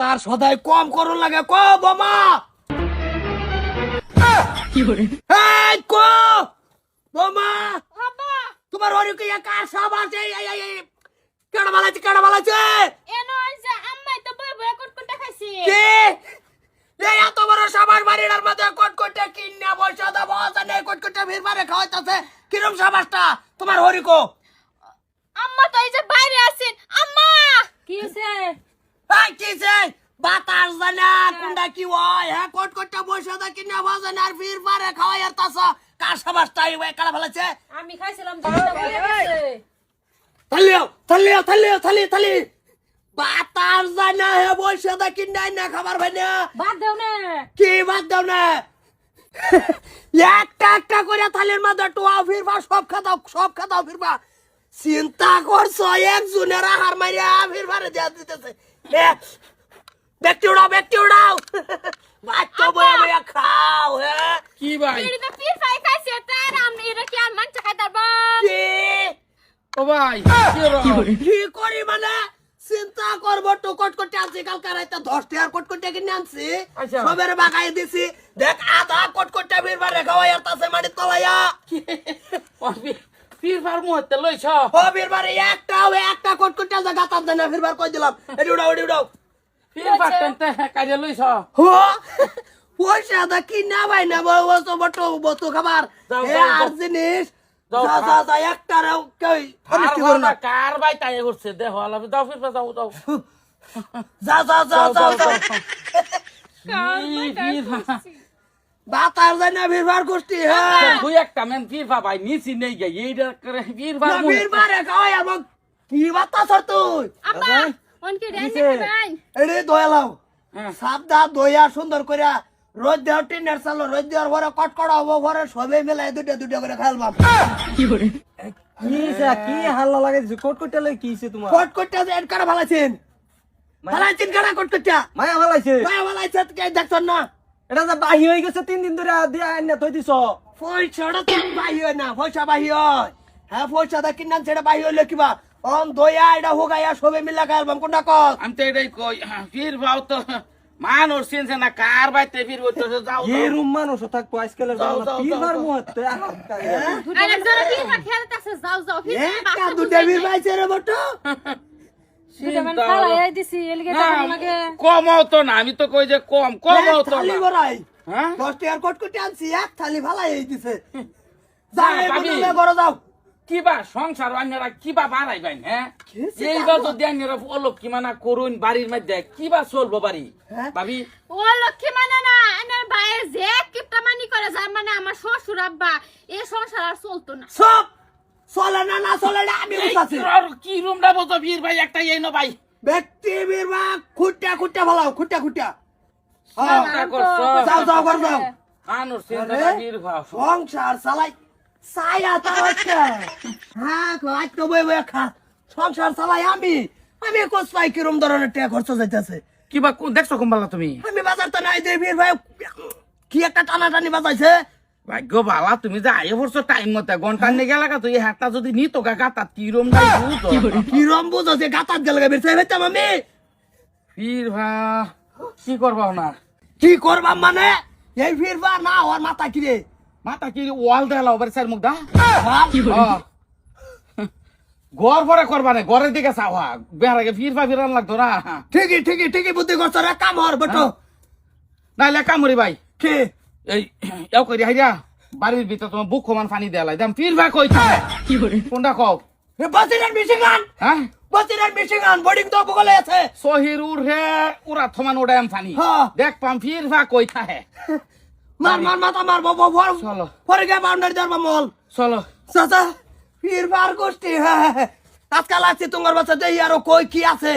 তার সদাই কম করুন লাগে ক বোমা কি করে এই ক বোমা বাবা তোমার ওরে কি কার সব আছে কেডা বালাছে এনো যে আম্মাই তো বই বই কুটকুটা খাইছি কি এই এত বড় সবার বাড়ির মধ্যে কটকটে কিন্না বসে দেবো জানে কটকটে ভিড় মারে খাওয়াইতাছে কিরম সবাসটা তোমার হরিকো আম্মা তো এই যে বাইরে আছেন আম্মা কি হইছে এই কিছে বাতাস জানা কোনটা কি হয় হ্যাঁ কটকটে বসে দে কিন্না বাজানে আর ভিড় মারে খাওয়াইতাছ কার সবাসটা এই কালা ফেলেছে আমি খাইছিলাম দুধটা ভুলে গেছে থালি বাতাস জানা হে বসে দে কিন্না না খাবার ভাই না বাদ দেও না কি বাদ দাও না একটা করে থালির মধ্যে টোয়া ফিরবা সব খাতাও ফিরবা চিন্তা করছো একজনের আহার মাইরা ফিরবারে দেয়া দিতেছে ব্যক্তি উড়াও বাচ্চা বয়া খাও হ্যাঁ কি ভাই এটা তো পীর ফাই খাইছে তার আমি এটা কি আর মানছে খাইতার বা কি ও ভাই কি করি মানে চিন্তা করবো তো কটকটে আনছি কালকে রাইতে 10 টাকার কটকটে কিনে আনছি আচ্ছা। সবের বাগাই দিছি দেখ আধা কটকটে ফিরবারে খাওয়াই আর তাছে মাটি তলাইয়া ফির ফার মুহূর্তে লইছ ও ফিরবারে একটা কটকটে জায়গা তাপ দেনা ফিরবার কই দিলাম এডি উড়াও ফির ফার টেনতে কাজে লইছ হো পয়সা দা কি না ভাই না বসো বটো খাবার যাও, এ যাও, আর যাও। জিনিস যাও, যা একটা রাও কই অনিষ্টি করো না কার ভাই তাই করছে দেহ আলাপ দাও ফির ফার যাও যা ফির ফার বাতার যায় না ফিরবার গোষ্ঠী হ্যাঁ তুই একটা মেন ফির ফার ভাই নিছি নেই গে এইটা করে ফির ফার ফিরবারে খাওয়াই আর কি বাতাস আর তুই আব্বা অনকে রেন্ডি খাবেন এডি দয়ালাও হ্যাঁ। সাবদা দয়া সুন্দর কইরা রোজ দেওয়ার টিনের চালো রোজ দেওয়ার পরে কটকড়া হবো পরে সবে মিলাই দুটা করে খাইলাম কি করে কি হাল্লা লাগাইছে কটকটা লাগে কিছে তোমার কটকটা যে এনকারা ভালাছেন কারা কটকটা মায়া ভালাইছে দয়া ভালাইছে কে দেখছন না এটা যে বাহি হয়ে গেছে 3 দিন ধরে দিয়া আইনা থই দিছ পয়সাটা তুমি বাহি হয় না পয়সা বাহি হয় হ্যাঁ পয়সাটা কিনান সেটা বাহি হইলে কিবা অন দয়া এটা হোগাইয়া সবে মিলা খাইলাম কোনটা কর আমি তো এটাই কই ফির ভাও তো মানুষ চিনছে না কার বাইতে ফির বইতেছে যাও এই রুম মানুষ থাকবো আজকালের যাও, জামানা যাও, পিরবার যাও। মুহূর্তে আরে জোরে পীর ফাই খেলতাছে যাও ফির একটা দুটা বীর পাইছে রে বটো দুটা মান খালাই দিছি এলিগে টাকা লাগে কমাও তো না আমি তো কই যে কমাও তো থালি না বড়াই হ্যাঁ 10 টাকার কটকটি আনছি এক থালি ভালাই এই দিছে যা, যাও ভাবি। বলে ঘরে যাও কিবা সংসার আন্যারা কিবা বাড়াই বাইন হ্যাঁ কিসে এইবার টাকা? যদি আন্যারা অলপ কি মানা করুন বাড়ির মধ্যে কিবা চলবো বাড়ি হ্যাঁ? ভাবি ও লক্ষ্মী মানে না এনার ভাইয়ের যে কিপটামানি করে যায় মানে আমার শ্বশুর আব্বা এই সংসার আর চলতো না সব চলে না চলে না আমি বুঝাচ্ছি কি রুমটা বলতো বীর ভাই একটা এই না ভাই ব্যক্তি বীর বা খুঁটা ভালাও খুঁটা সংসার করছো যাও ঘরে যাও মানুষ চিন্তা আরে? না বীর ভাও সংসার চালাই ছায়া তার হচ্ছে হ্যাঁ আজ তো বই খা সংসার চালাই আমি কোথায় কিরম ধরনের টাকা খরচ যাইতেছে কিবা দেখছো কমবালা তুমি আমি বাজার তো নাই যে বীর ভাই কি একটা টানাটানি বাজাইছে ভাগ্য বালা তুমি যে আয়ে পড়ছো টাইম মতে ঘন্টা নিয়ে গেলা তুই হাতটা যদি নিত গাতা কি রুম নাই বুঝো কিরম বুঝছে গাতাত গেলে বেরছে হইতাম আমি বীর ভা কি করবো না কি করবাম মানে এই ফিরবা না ওর মাথা কিরে মাথা কি ওয়াল দেলা ওবার সাইড মুখ দা কি ঘর ভরে করবা না ঘরের দিকে চাওয়া বেড়াকে ফিরান লাগতো না ঠিকই বুদ্ধি করছ রে কাম হর বটো নাইলে কামড়ি ভাই কি এই এও করি হাইরা বাড়ির ভিতর তোমার বুক সমান পানি দেয়ালাই দাম ফিরবা কই থাকে কি করে কোনটা কও বসিরেন মিশিগান হ্যাঁ বোর্ডিং তো বগলে আছে সহির উড়ে উড়া থমান উড়াম পানি হ্যাঁ। দেখ পাম ফিরবা কই থাকে মার মাথা মার বাবা চলো। পরে গে বাউন্ডারি ধরবা মল চলো চাচা ফিরবার গোষ্ঠী হ্যাঁ আজকাল আছে তোমার বাচ্চা দেই আরো কই কি আছে